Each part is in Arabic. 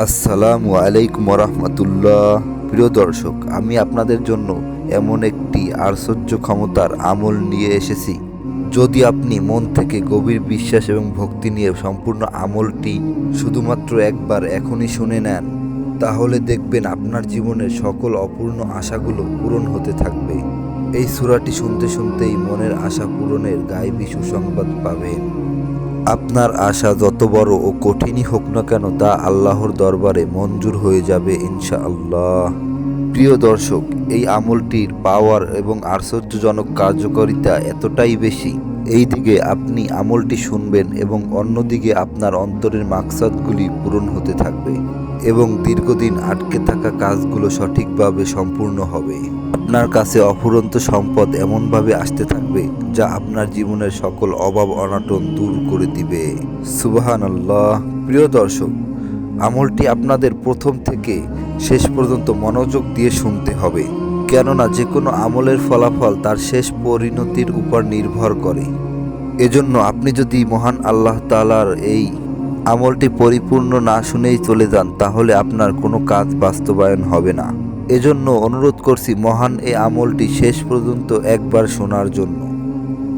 আসসালামু আলাইকুম রহমতুল্লাহ। প্রিয় দর্শক, আমি আপনাদের জন্য এমন একটি আশ্চর্য ক্ষমতার আমল নিয়ে এসেছি। যদি আপনি মন থেকে গভীর বিশ্বাস এবং ভক্তি নিয়ে সম্পূর্ণ আমলটি শুধুমাত্র একবার এখনই শুনে নেন, তাহলে দেখবেন আপনার জীবনের সকল অপূর্ণ আশাগুলো পূরণ হতে থাকবে। এই সূরাটি শুনতে শুনতেই মনের আশা পূরণের গায়েবী সুসংবাদ পাবেন। আপনার আশা যত বড় ও কঠিনই হোক না কেন, তা আল্লাহর দরবারে মঞ্জুর হয়ে যাবে ইনশাআল্লাহ। প্রিয় দর্শক, এই আমলটির পাওয়ার এবং আশ্চর্যজনক কার্যকারিতা এতটাই বেশি, এই দিকে আপনি আমলটি শুনবেন এবং অন্যদিকে আপনার অন্তরের মাকসাদগুলি পূরণ হতে থাকবে এবং দীর্ঘদিন আটকে থাকা কাজগুলো সঠিকভাবে সম্পূর্ণ হবে। আপনার কাছে অফুরন্ত সম্পদ এমনভাবে আসতে থাকবে যা আপনার জীবনের সকল অভাব অনাটন দূর করে দিবে। সুবহানাল্লাহ। প্রিয় দর্শক, আমলটি আপনাদের প্রথম থেকে শেষ পর্যন্ত মনোযোগ দিয়ে শুনতে হবে, কেননা যে কোনো আমলের ফলাফল তার শেষ পরিণতির উপর নির্ভর করে। এজন্য আপনি যদি মহান আল্লাহ তাআলার এই আমলটি পরিপূর্ণ না শুনেই চলে যান, তাহলে আপনার কোনো কাজ বাস্তবায়ন হবে না। এজন্য অনুরোধ করছি মহান এই আমলটি শেষ পর্যন্ত একবার শোনার জন্য।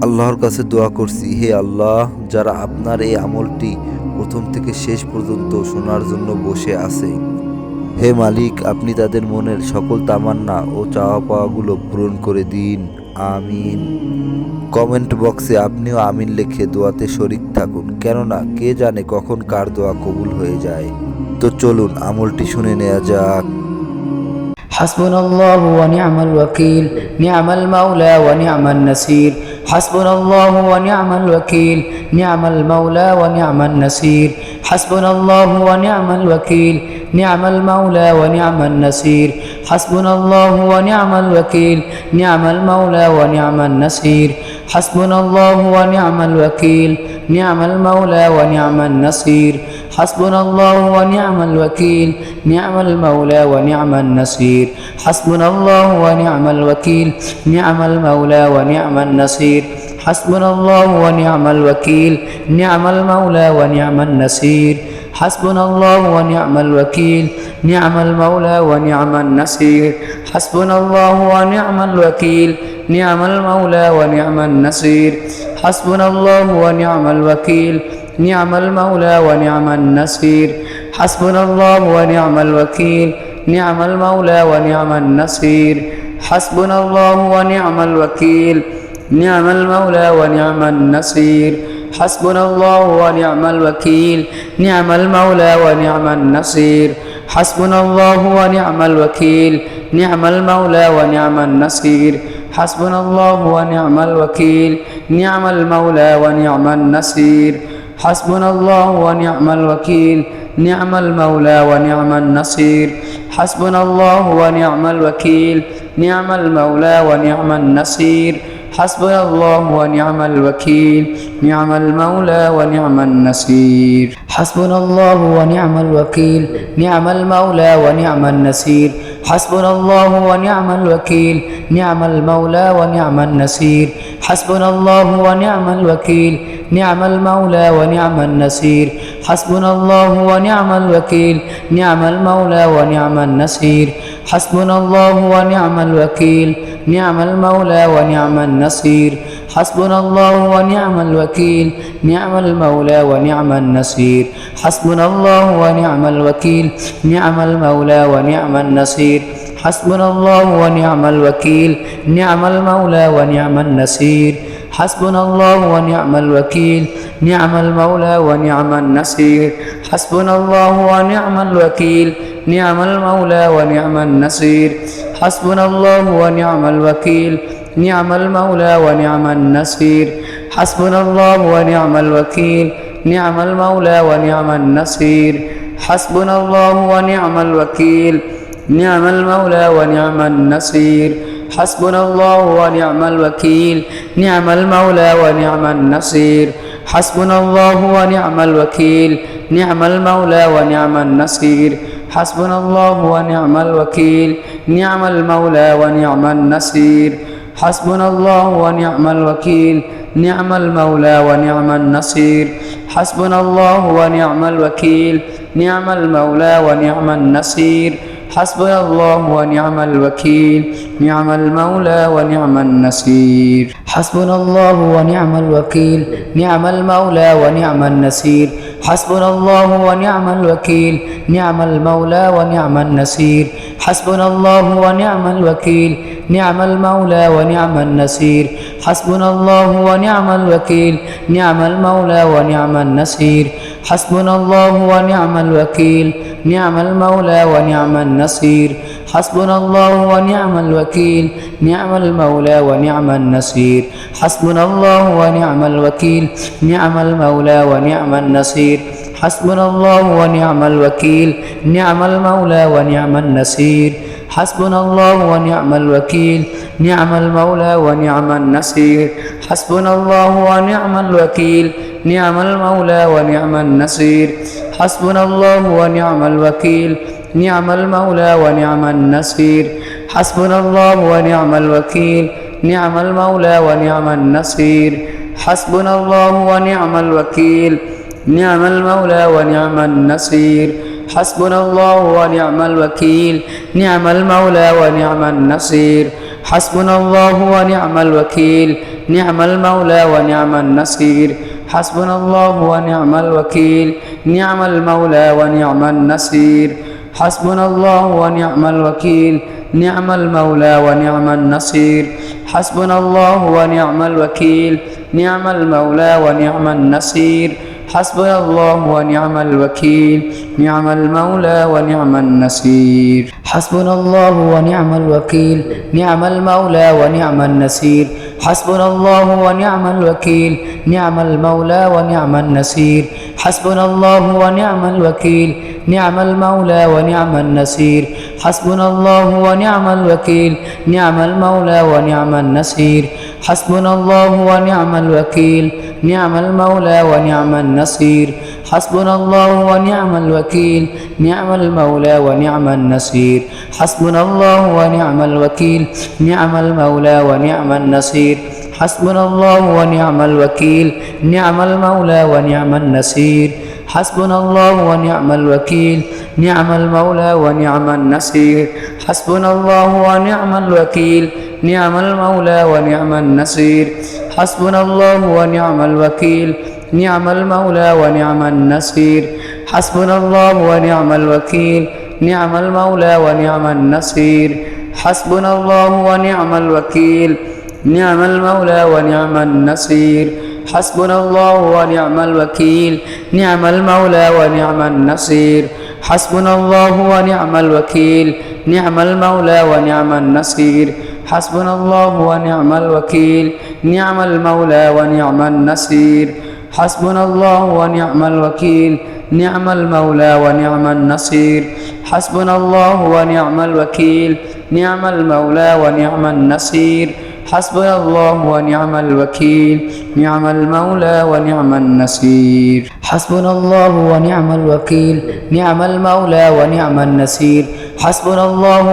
আল্লাহর কাছে দোয়া করছি, হে আল্লাহ, যারা আপনার এই আমলটি প্রথম থেকে শেষ পর্যন্ত শোনার জন্য বসে আছে, হে মালিক, আপনি তাদের মনের সকল তামান্না ও চাওয়া পাওয়াগুলো পূরণ করে দিন। আমিন। কমেন্ট বক্সে আপনিও আমিন লিখে দোয়াতে শরিক থাকুন, কেননা কে জানে কখন কার দোয়া কবুল হয়ে যায়। তো চলুন আমলটি শুনে নেওয়া যাক। حسبنا الله ونعم الوكيل نعم المولى ونعم النصير حسبنا الله ونعم الوكيل نعم المولى ونعم النصير حسبنا الله ونعم الوكيل نعم المولى ونعم النصير حسبنا الله ونعم الوكيل نعم المولى ونعم النصير حسبنا الله ونعم الوكيل نعم المولى ونعم النصير حسبنا الله ونعم الوكيل نعم المولى ونعم النصير حسبنا الله ونعم الوكيل نعم المولى ونعم النصير حسبنا الله ونعم الوكيل نعم المولى ونعم النصير حسبنا الله ونعم الوكيل نعم المولى ونعم النصير حسبنا الله ونعم الوكيل نعم المولى ونعم النصير حسبنا الله ونعم الوكيل نعم المولى ونعم النصير حسبنا الله ونعم الوكيل نعم المولى ونعم النصير حسبنا الله ونعم الوكيل نعم المولى ونعم النصير حسبنا الله ونعم الوكيل نعم المولى ونعم النصير حسبنا الله ونعم الوكيل نعم المولى ونعم النصير حسبنا الله ونعم الوكيل نعم المولى ونعم النصير حسبنا الله ونعم الوكيل نعم المولى ونعم النصير حسبنا الله ونعم الوكيل نعم المولى ونعم النصير حسبنا الله ونعم الوكيل نعم المولى ونعم النصير حسبنا الله ونعم الوكيل نعم المولى ونعم النصير حسبنا الله ونعم الوكيل نعم المولى ونعم النصير حسبنا الله ونعم الوكيل نعم المولى ونعم النصير حسبنا الله ونعم الوكيل نعم المولى ونعم النصير حسبنا الله ونعم الوكيل نعم المولى ونعم النصير حسبنا الله ونعم الوكيل نعم المولى ونعم النصير حسبنا الله ونعم الوكيل نعم المولى ونعم النصير حسبنا الله ونعم الوكيل نعم المولى ونعم النصير حسبنا الله ونعم الوكيل نعم المولى ونعم النصير حسبنا الله ونعم الوكيل نعم المولى ونعم النصير حسبنا الله ونعم الوكيل نعم المولى ونعم النصير حسبنا الله ونعم الوكيل نعم المولى ونعم النصير حسبنا الله ونعم الوكيل نعم المولى ونعم النصير حسبنا الله ونعم الوكيل نعم المولى ونعم النصير حسبنا الله ونعم الوكيل نعم المولى ونعم النصير حسبنا الله ونعم الوكيل نعم المولى ونعم النصير حسبنا الله ونعم الوكيل نعم المولى ونعم النصير حسبنا الله ونعم الوكيل نعم المولى ونعم النصير حسبنا الله ونعم الوكيل نعم المولى ونعم النصير حسبنا الله ونعم الوكيل نعم المولى ونعم النصير حسبنا الله ونعم الوكيل نعم المولى ونعم النصير حسبنا الله ونعم الوكيل نعم المولى ونعم النصير حسبنا الله ونعم الوكيل نعم المولى ونعم النصير حسبنا الله ونعم الوكيل نعم المولى ونعم النصير حسبنا الله ونعم الوكيل نعم المولى ونعم النصير حسبنا الله ونعم الوكيل نعم المولى ونعم النصير حسبنا الله ونعم الوكيل نعم المولى ونعم النصير حسبنا الله ونعم الوكيل نعم المولى ونعم النصير حسبنا الله ونعم الوكيل نعم المولى ونعم النصير حسبنا الله ونعم الوكيل نعم المولى ونعم النصير حسبنا الله ونعم الوكيل نعم المولى ونعم النصير حسبنا الله ونعم الوكيل نعم المولى ونعم النصير حسبنا الله ونعم الوكيل نعم المولى ونعم النصير حسبنا الله ونعم الوكيل نعم المولى ونعم النصير حسبنا الله ونعم الوكيل نعم المولى ونعم النصير حسبنا الله ونعم الوكيل نعم المولى ونعم النصير حسبنا الله ونعم الوكيل نعم المولى ونعم النصير حسبنا الله ونعم الوكيل نعم المولى ونعم النصير حسبنا الله ونعم الوكيل نعم المولى ونعم النصير حسبنا الله ونعم الوكيل نعم المولى ونعم النصير حسبنا الله ونعم الوكيل نعم المولى ونعم النصير حسبنا الله ونعم الوكيل نعم المولى ونعم النصير حسبنا الله ونعم الوكيل نعم المولى ونعم النصير حسبنا الله ونعم الوكيل نعم المولى ونعم النصير حسبنا الله ونعم الوكيل نعم المولى ونعم النصير حسبنا الله ونعم الوكيل نعم المولى ونعم النصير حسبنا الله ونعم الوكيل نعم المولى ونعم النصير حسبنا الله ونعم الوكيل نعم المولى ونعم النصير حسبنا الله ونعم الوكيل نعم المولى ونعم النصير حسبنا الله ونعم الوكيل نعم المولى ونعم النصير حسبنا الله ونعم الوكيل نعم المولى ونعم النصير حسبنا الله ونعم الوكيل نعم المولى ونعم النصير حسبنا الله ونعم الوكيل نعم المولى ونعم النصير حسبنا الله ونعم الوكيل نعم المولى ونعم النصير حسبنا الله ونعم الوكيل نعم المولى ونعم النصير حسبنا الله ونعم الوكيل نعم المولى ونعم النصير حسبنا الله ونعم الوكيل نعم المولى ونعم النصير حسبنا الله ونعم الوكيل نعم المولى ونعم النصير حسبنا الله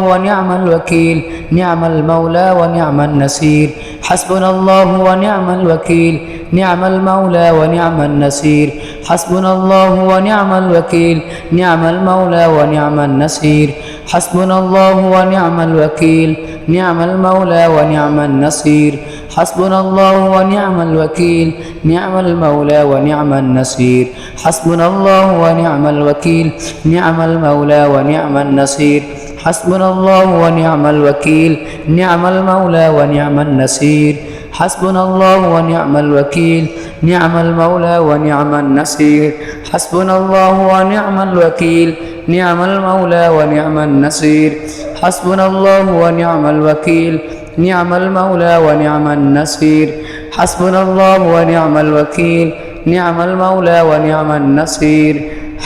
ونعم الوكيل نعم المولى ونعم النصير حسبنا الله ونعم الوكيل نعم المولى ونعم النصير حسبنا الله ونعم الوكيل نعم المولى ونعم النصير حسبنا الله ونعم الوكيل نعم المولى ونعم النصير حسبنا الله ونعم الوكيل نعم المولى ونعم النصير حسبنا الله ونعم الوكيل نعم المولى ونعم النصير حسبنا الله ونعم الوكيل نعم المولى ونعم النصير حسبنا الله ونعم الوكيل نعم المولى ونعم النصير حسبنا الله ونعم الوكيل نعم المولى ونعم النصير حسبنا الله ونعم الوكيل نعم المولى ونعم النصير حسبنا الله ونعم الوكيل نعم المولى ونعم النصير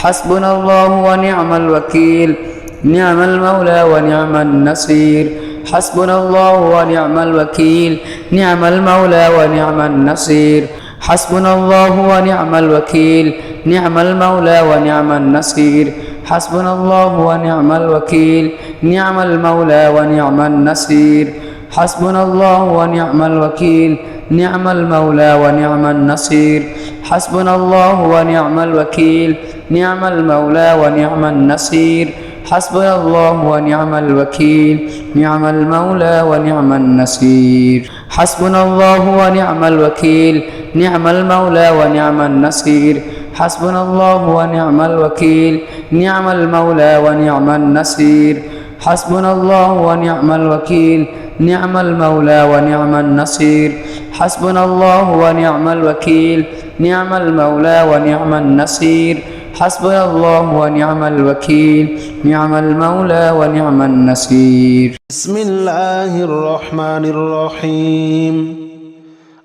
حسبنا الله ونعم الوكيل نعم المولى ونعم النصير حسبنا الله ونعم الوكيل نعم المولى ونعم النصير حسبنا الله ونعم الوكيل نعم المولى ونعم النصير حسبنا الله ونعم الوكيل نعم المولى ونعم النصير حسبنا الله ونعم الوكيل نعم المولى ونعم النصير حسبنا الله ونعم الوكيل نعم المولى ونعم النصير حسبنا الله ونعم الوكيل نعم المولى ونعم النصير حسبنا الله ونعم الوكيل نعم المولى ونعم النصير حسبنا الله ونعم الوكيل نعم المولى ونعم النصير حسبنا الله ونعم الوكيل نعم المولى ونعم النصير حسبنا الله ونعم الوكيل نعم المولى ونعم النصير حسبنا الله ونعم الوكيل نعم المولى ونعم النصير بسم الله الرحمن الرحيم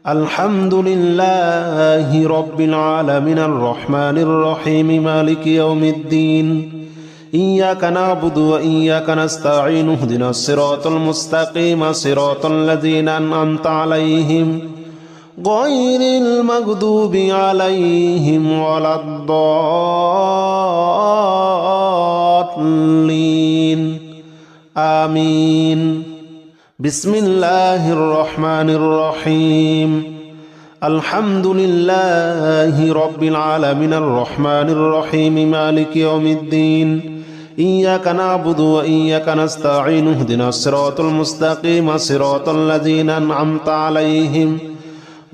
الحمد لله رب العالمين الرحمن الرحيم مالك يوم الدين إياك نعبد وإياك نستعين اهدنا الصراط المستقيم صراط الذين أنعمت عليهم غير المغضوب عليهم ولا الضالين آمين بسم الله الرحمن الرحيم الحمد لله رب العالمين الرحمن الرحيم مالك يوم الدين إياك نعبد وإياك نستعين اهدنا الصراط المستقيم صراط الذين أنعمت عليهم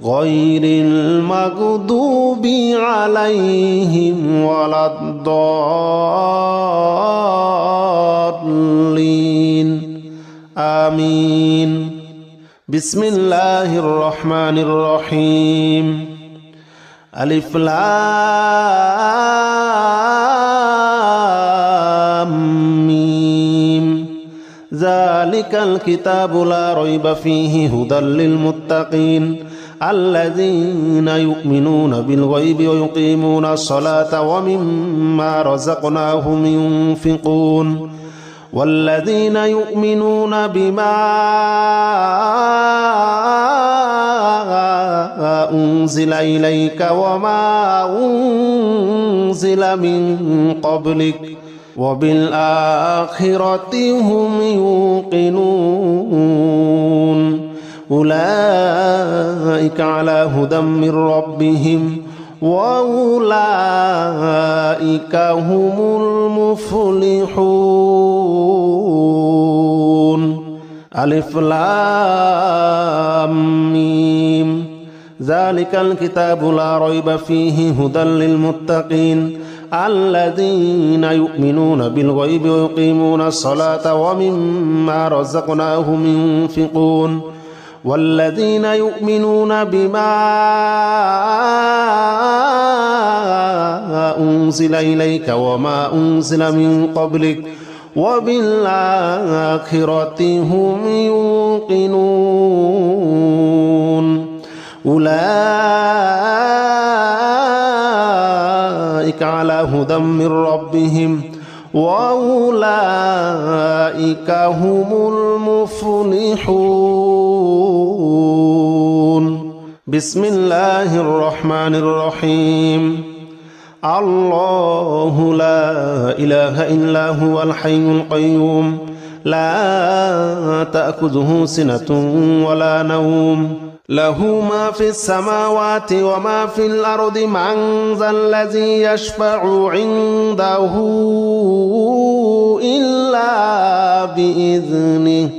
غير المغضوب عليهم ولا الضالين آمين بسم الله الرحمن الرحيم ألف لام ميم ذلك الكتاب لا ريب فيه هدى للمتقين الذين يؤمنون بالغيب ويقيمون الصلاة ومما رزقناهم ينفقون والذين يؤمنون بما أنزل إليك وما أنزل من قبلك وبالآخرة هم يوقنون أولئك على هدى من ربهم وأولئك هم المفلحون ألف لام ميم ذلك الكتاب لا ريب فيه هدى للمتقين الذين يؤمنون بالغيب ويقيمون الصلاة ومما رزقناهم ينفقون والذين يؤمنون بما أنزل إليك وما أنزل من قبلك وبالآخرة هم يوقنون أولئك على هدى من ربهم وأولئك هم المفلحون بسم الله الرحمن الرحيم الله لا إله إلا هو الحي القيوم لا تأخذه سنة ولا نوم له ما في السماوات وما في الأرض من ذا الذي يشفع عنده إلا بإذنه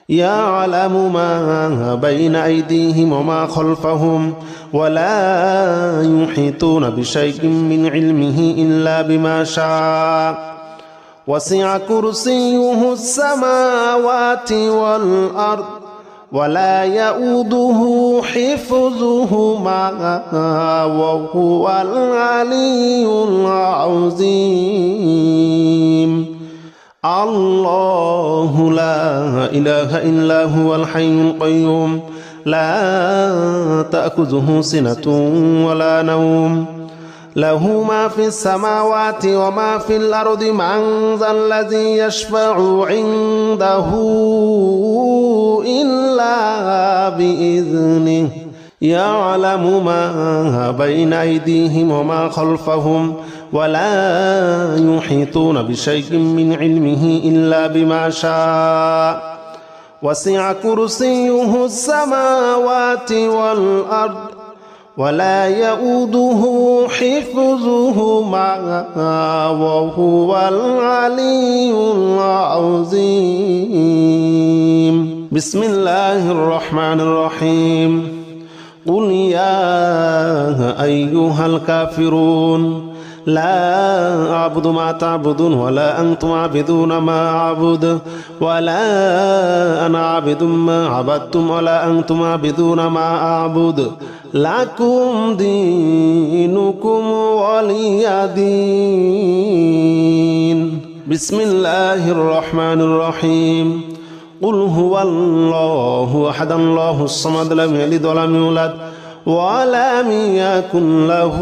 يعلم ما بين أيديهم وما خلفهم ولا يحيطون بشيء من علمه إلا بما شاء وسع كرسيه السماوات والأرض ولا يؤوده حفظهما وهو العلي العظيم الله لا إله إلا هو الحي القيوم لا تأخذه سنة ولا نوم له ما في السماوات وما في الأرض من ذا الذي يشفع عنده إلا بإذنه يعلم ما بين أيديهم وما خلفهم ولا يحيطون بشيء من علمه إلا بما شاء وسع كرسيه السماوات والأرض ولا يؤوده حفظهما وهو العلي العظيم بسم الله الرحمن الرحيم قل يا أيها الكافرون لا أعبد ما تعبدون ولا أنتم عابدون ما أعبد ولا أنا عابد ما عبدتم ولا أنتم عابدون ما أعبد لكم دينكم ولي دين بسم الله الرحمن الرحيم قل هو الله أحد الله الصمد لم يلد ولم يولد ولم يكن له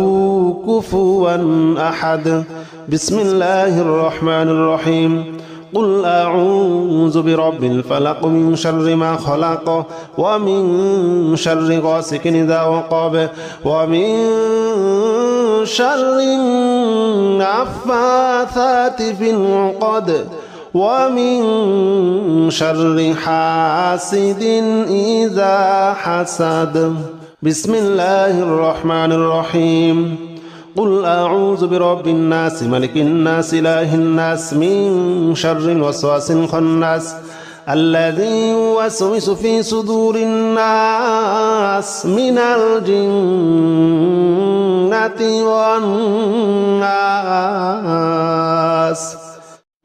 كفوا أحد بسم الله الرحمن الرحيم قل أعوذ برب الفلق من شر ما خلق ومن شر غاسق إذا وقب ومن شر النفاثات في العقد ومن شر حاسد إذا حسد بسم الله الرحمن الرحيم قل أعوذ برب الناس ملك الناس إله الناس من شر الوسواس الخناس الذي يوسوس في صدور الناس من الجنة والناس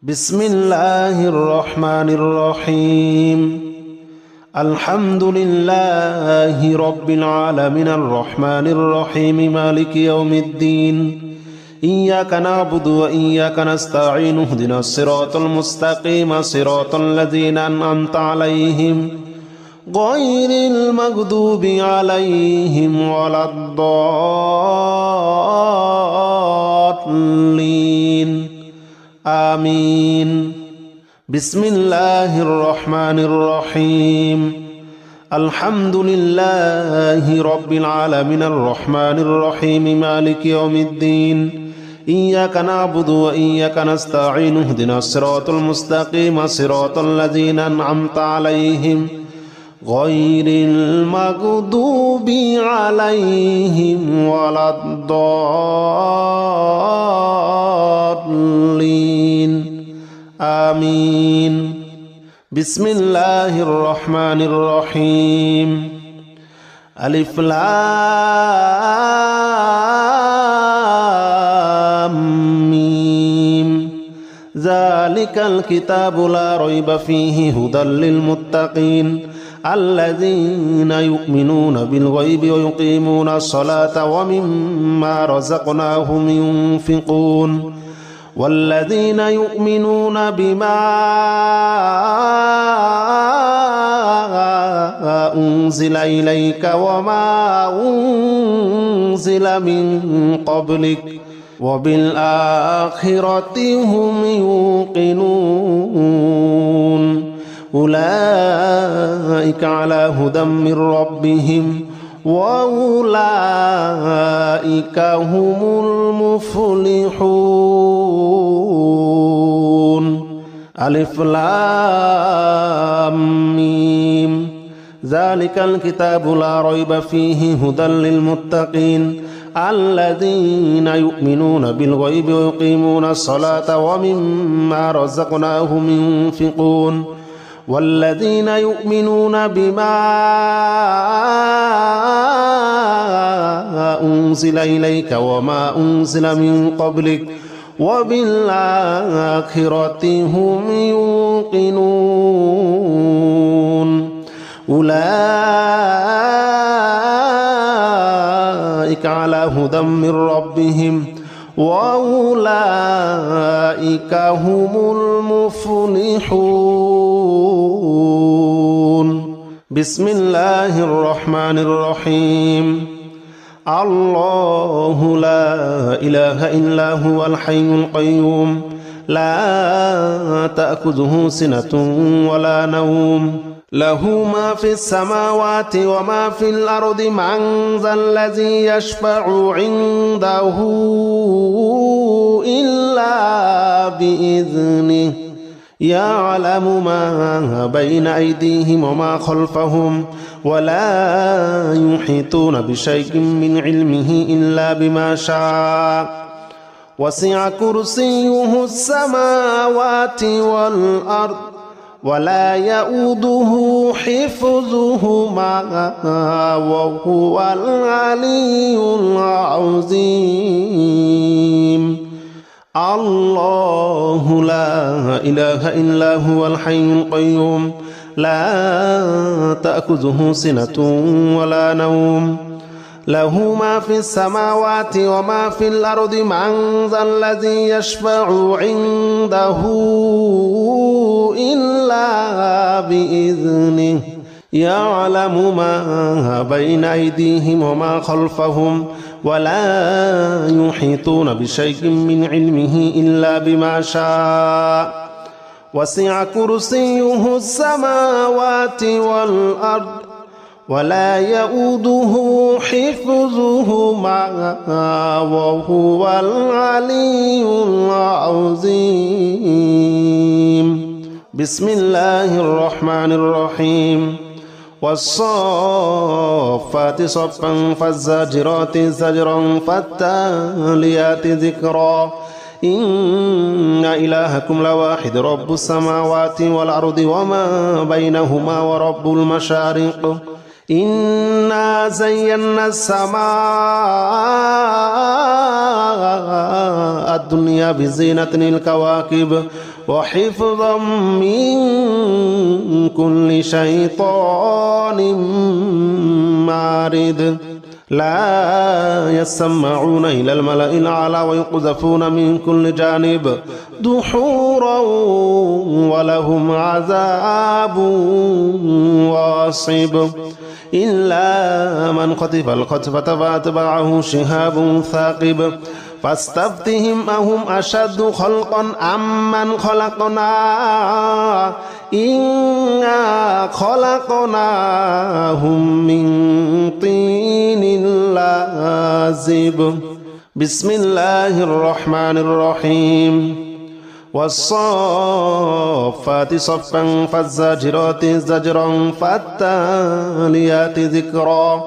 بسم الله الرحمن الرحيم الحمد لله رب العالمين الرحمن الرحيم مالك يوم الدين إياك نعبد وإياك نستعين اهدنا الصراط المستقيم صراط الذين أنعمت عليهم غير المغضوب عليهم ولا الضالين آمين بسم الله الرحمن الرحيم الحمد لله رب العالمين الرحمن الرحيم مالك يوم الدين إياك نعبد وإياك نستعين اهدنا الصراط المستقيم صراط الذين أنعمت عليهم غير المغضوب عليهم ولا الضالين آمين بسم الله الرحمن الرحيم ألف لام ميم ذلك الكتاب لا ريب فيه هدى للمتقين الذين يؤمنون بالغيب ويقيمون الصلاة ومما رزقناهم ينفقون والذين يؤمنون بما أنزل إليك وما أنزل من قبلك وبالآخرة هم يوقنون أولئك على هدى من ربهم وأولئك هم المفلحون ألف لام ميم ذلك الكتاب لا ريب فيه هدى للمتقين الذين يؤمنون بالغيب ويقيمون الصلاة ومما رزقناهم ينفقون والذين يؤمنون بما أنزل إليك وما أنزل من قبلك وبالآخرة هم يوقنون أولئك على هدى من ربهم وأولئك هم المفلحون بسم الله الرحمن الرحيم الله لا إله إلا هو الحي القيوم لا تأخذه سنة ولا نوم له ما في السماوات وما في الأرض من ذا الذي يشفع عنده إلا بإذنه يعلم ما بين أيديهم وما خلفهم ولا يحيطون بشيء من علمه إلا بما شاء وسع كرسيه السماوات والأرض ولا يؤوده حفظهما وهو العلي العظيم الله لا إله إلا هو الحي القيوم لا تأخذه سنة ولا نوم له ما في السماوات وما في الأرض من ذا الذي يشفع عنده إلا بإذنه يعلم ما بين أيديهم وما خلفهم ولا يحيطون بشيء من علمه إلا بما شاء وسع كرسيه السماوات والأرض ولا يؤوده حفظهما وهو العلي العظيم بسم الله الرحمن الرحيم والصافات صفا فالزاجرات زجرا فالتاليات ذكرا إن إلهكم لواحد رب السماوات والأرض وما بينهما ورب المشارق إنا زينا السماء الدنيا بزينة الكواكب وحفظا من كل شيطان مارد لا يسمعون إلى الملأ الأعلى ويقذفون من كل جانب دحورا ولهم عذاب واصب إلا من خطف الخطفة فأتبعه شهاب ثاقب فاستفتهم أهم أشد خلقا أم من خلقنا إنا خلقناهم من طين لازب بسم الله الرحمن الرحيم والصافات صفا فالزاجرات زجرا فالتاليات ذكرا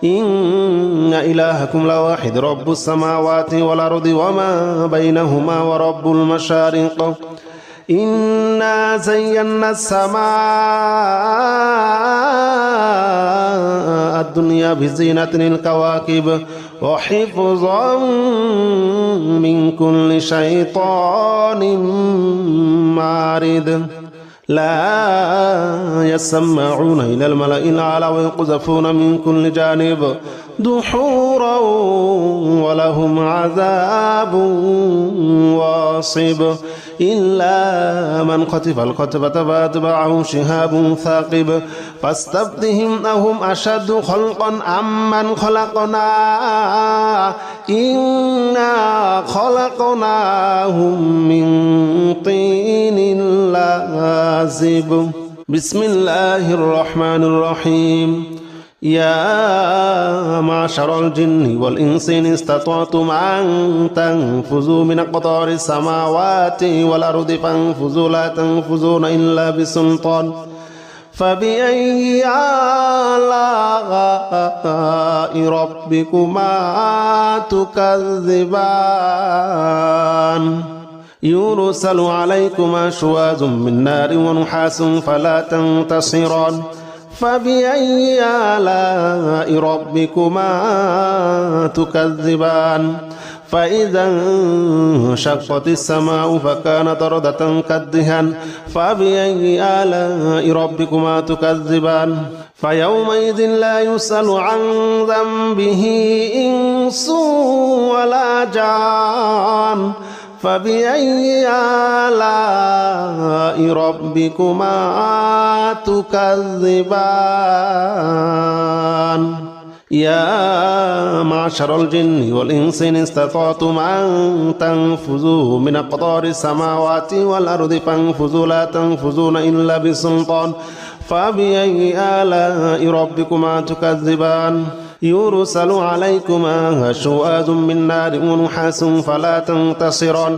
إن إلهكم لواحد رب السماوات والأرض وما بينهما ورب المشارق إنا زينا السماء الدنيا بزينة الكواكب وحفظا من كل شيطان مارد لا يسمعون إلى الملأ الأعلى ويقذفون من كل جانب دحورا ولهم عذاب واصب إلا من خطف الخطفة فأتبعه شهاب ثاقب فاستفتهم أهم أشد خلقا أم من خلقنا إنا خلقناهم من طين لازب بسم الله الرحمن الرحيم يا معشر الجن والإنس إن استطعتم أن تنفذوا من أقطار السماوات والأرض فانفذوا لا تنفذون إلا بسلطان فبأي آلاء ربكما تكذبان يرسل عليكما شواظ من نار ونحاس فلا تنتصران فبأي آلاء ربكما تكذبان فإذا انشقت السماء فكانت وردة كالدهان فبأي آلاء ربكما تكذبان فيومئذ لا يسأل عن ذنبه إنس ولا جان فبأي آلاء ربكما تكذبان يا معشر الجن والإنس إن استطعتم أن تنفذوا من أقطار السماوات والأرض فانفذوا لا تنفذون إلا بسلطان فبأي آلاء ربكما تكذبان يرسل عليكما شواظ من نار ونحاس فلا تنتصران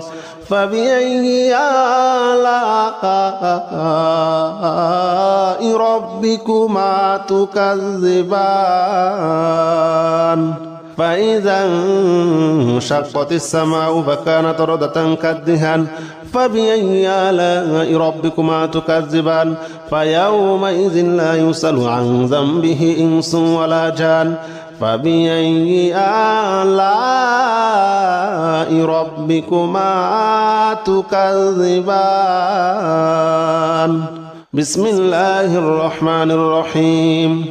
فبأي آلاء ربكما تكذبان فإذا انشقت السماء فكانت وردة كالدهان فبأي آلاء ربكما تكذبان فيومئذ لا يسأل عن ذنبه إنس ولا جان فبأي آلاء ربكما تكذبان بسم الله الرحمن الرحيم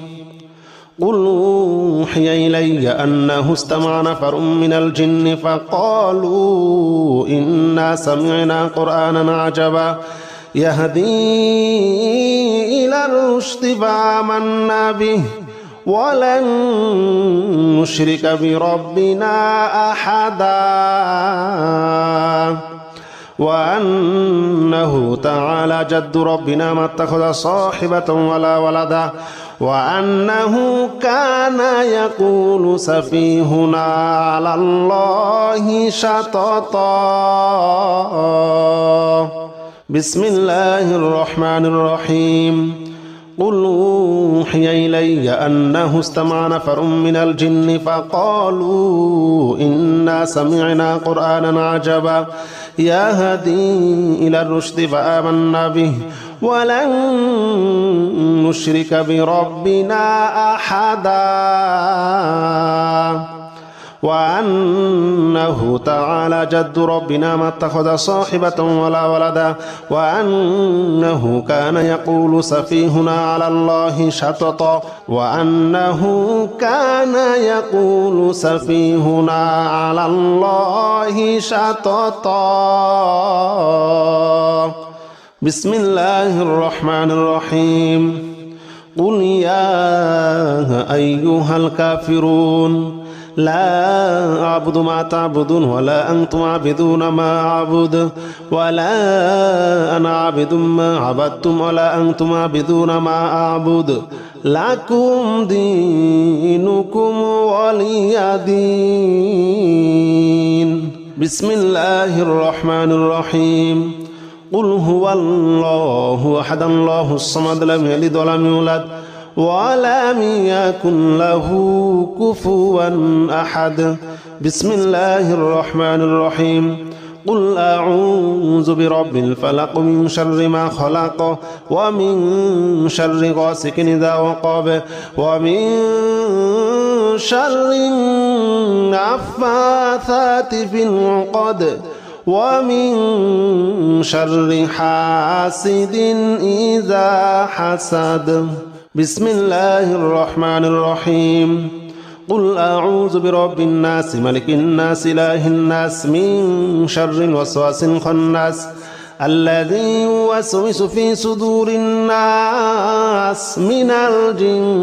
قل أوحي إلي أنه استمع نفر من الجن فقالوا إنا سمعنا قرآنا عجبا يهدي إلى الرشد فآمنا به ولن نشرك بربنا أحدا وأنه تعالى جد ربنا ما اتخذ صاحبة ولا ولدا وأنه كان يقول سفيهنا على الله شططا بسم الله الرحمن الرحيم قل أوحي إلي أنه استمع نفر من الجن فقالوا إنا سمعنا قرآنا عجبا يهدي إلى الرشد فآمنا به ولن نشرك بربنا أحدا وأنه تعالى جد ربنا ما اتخذ صاحبة ولا ولدا وأنه كان يقول سفيهنا على الله شططا وأنه كان يقول سفيهنا على الله شططا بسم الله الرحمن الرحيم قل يا أيها الكافرون لا أعبد ما تعبدون ولا أنتم عابدون ما أعبد ولا أنا عابد ما عبدتم ولا أنتم عابدون ما أعبد لكم دينكم ولي دين بسم الله الرحمن الرحيم قل هو الله أحد الله الصمد لم يلد ولم يولد ولم يكن له كفوا أحد بسم الله الرحمن الرحيم قل أعوذ برب الفلق من شر ما خلق ومن شر غاسق إذا وقب ومن شر النفاثات في العقد ومن شر حاسد إذا حسد بسم الله الرحمن الرحيم قل أعوذ برب الناس ملك الناس إله الناس من شر الوسواس الخناس الذي يوسوس في صدور الناس من الجنة